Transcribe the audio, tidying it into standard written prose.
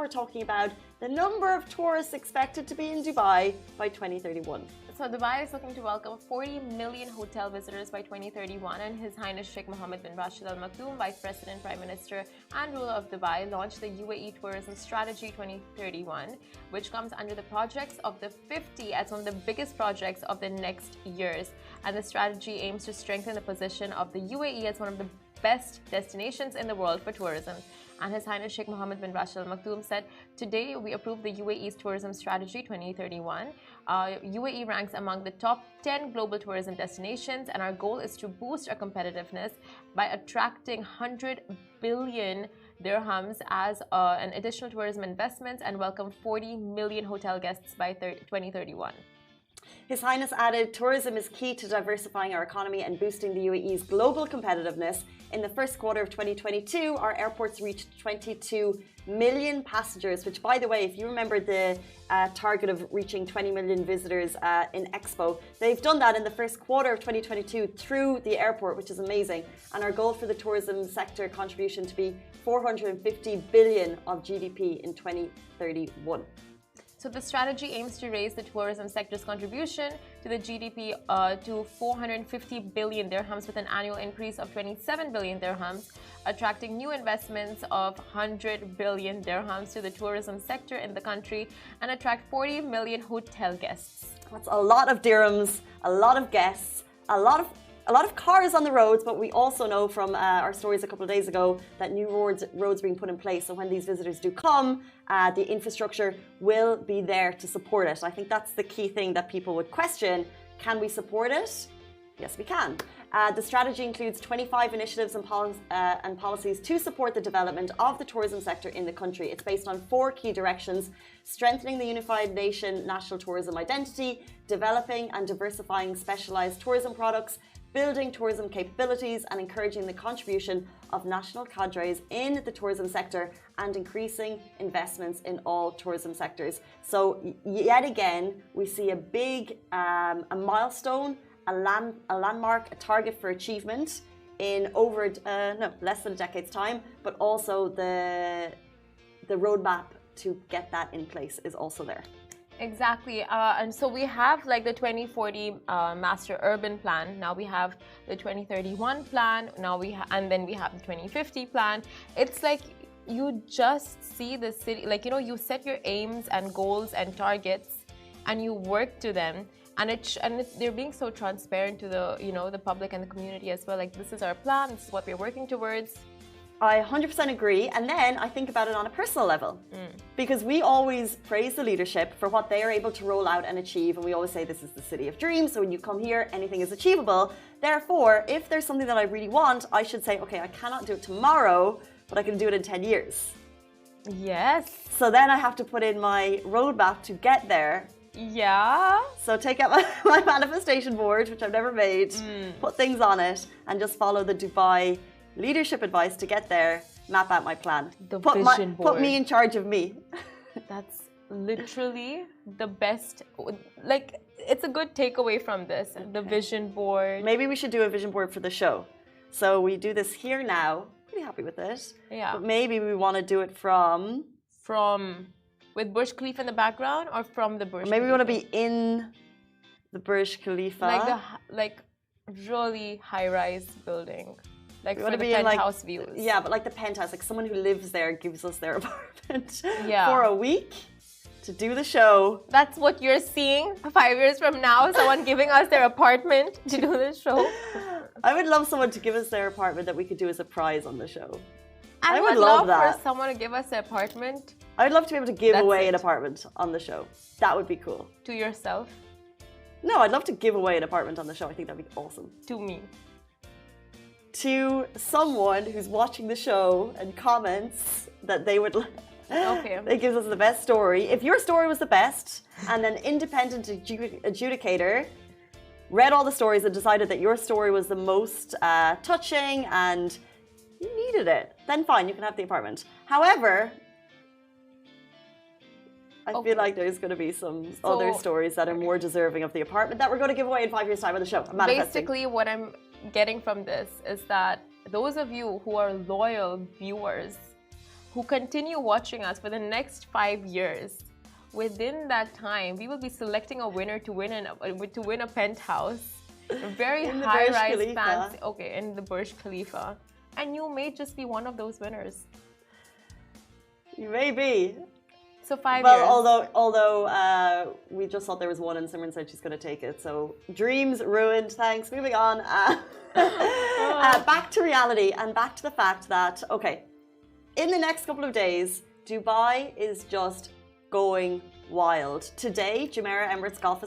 we're talking about the number of tourists expected to be in Dubai by 2031. So Dubai is looking to welcome 40 million hotel visitors by 2031, and His Highness Sheikh Mohammed bin Rashid Al Maktoum, Vice President, Prime Minister and ruler of Dubai, launched the UAE Tourism Strategy 2031, which comes under the projects of the 50 as one of the biggest projects of the next years. And the strategy aims to strengthen the position of the UAE as one of the best destinations in the world for tourism. And His Highness Sheikh Mohammed bin Rashid Al Maktoum said, "Today we approved the UAE's Tourism Strategy 2031. UAE ranks among the top 10 global tourism destinations, and our goal is to boost our competitiveness by attracting 100 billion dirhams as an additional tourism investments and welcome 40 million hotel guests by 2031. His Highness added, tourism is key to diversifying our economy and boosting the UAE's global competitiveness. In the first quarter of 2022, our airports reached 22 million passengers, which, by the way, if you remember the target of reaching 20 million visitors in Expo, they've done that in the first quarter of 2022 through the airport, which is amazing. And our goal for the tourism sector contribution to be 450 billion of GDP in 2031. So the strategy aims to raise the tourism sector's contribution to the GDP to 450 billion dirhams with an annual increase of 27 billion dirhams, attracting new investments of 100 billion dirhams to the tourism sector in the country and attract 40 million hotel guests. That's a lot of dirhams, a lot of guests, a lot of cars on the roads, but we also know from our stories a couple of days ago that new roads being put in place. So when these visitors do come, the infrastructure will be there to support it. I think that's the key thing that people would question. Can we support it? Yes, we can. The strategy includes 25 initiatives and policies to support the development of the tourism sector in the country. It's based on 4 key directions: strengthening the unified nation national tourism identity, developing and diversifying specialized tourism products, building tourism capabilities and encouraging the contribution of national cadres in the tourism sector, and increasing investments in all tourism sectors. So yet again, we see a big a milestone, a landmark, a target for achievement in over less than a decade's time, but also the roadmap to get that in place is also there. Exactly, and so we have like the 2040 Master Urban Plan. Now we have the 2031 plan. And then we have the 2050 plan. It's like you just see the city, like you set your aims and goals and targets, and you work to them. And they're being so transparent to the the public and the community as well. Like, this is our plan. This is what we're working towards. I 100% agree. And then I think about it on a personal level, because we always praise the leadership for what they are able to roll out and achieve. And we always say this is the city of dreams. So when you come here, anything is achievable. Therefore, if there's something that I really want, I should say, okay, I cannot do it tomorrow, but I can do it in 10 years. Yes. So then I have to put in my roadmap to get there. Yeah. So take out my manifestation board, which I've never made, put things on it, and just follow the Dubai leadership advice to get there, map out my plan. Put me in charge of me. That's literally the best. Like, it's a good takeaway from this, the vision board. Maybe we should do a vision board for the show. So we do this here now. Pretty happy with it. Yeah. But maybe we want to do it from with Burj Khalifa in the background, or from the Burj Khalifa? Maybe we want to be in the Burj Khalifa. Like really high-rise building. Like we for the penthouse views. Yeah, but like the penthouse, like someone who lives there gives us their apartment for a week to do the show. That's what you're seeing 5 years from now, someone giving us their apartment to do the show. I would love someone to give us their apartment that we could do as a prize on the show. I would love that. For someone to give us an apartment. I'd love to be able to give away an apartment on the show. That would be cool. To yourself? No, I'd love to give away an apartment on the show. I think that'd be awesome. To me? To someone who's watching the show and comments that they would okay. It gives us the best story. If your story was the best and an independent adjudicator read all the stories and decided that your story was the most touching and you needed it, then fine, you can have the apartment. However, I feel like there's going to be some other stories that are more deserving of the apartment that we're going to give away in 5 years' time on the show. Basically, what I'm getting from this is that those of you who are loyal viewers who continue watching us for the next 5 years, within that time, we will be selecting a winner to win a penthouse, a very In the high-rise, Burj Khalifa. fancy. Okay, in the Burj Khalifa, and you may just be one of those winners. You may be. So 5 Well, years. although we just thought there was one and Simran said she's going to take it. So dreams ruined. Thanks. Moving on. Back to reality and back to the fact that, okay, in the next couple of days, Dubai is just going wild. Today, Jumeirah Emirates Golf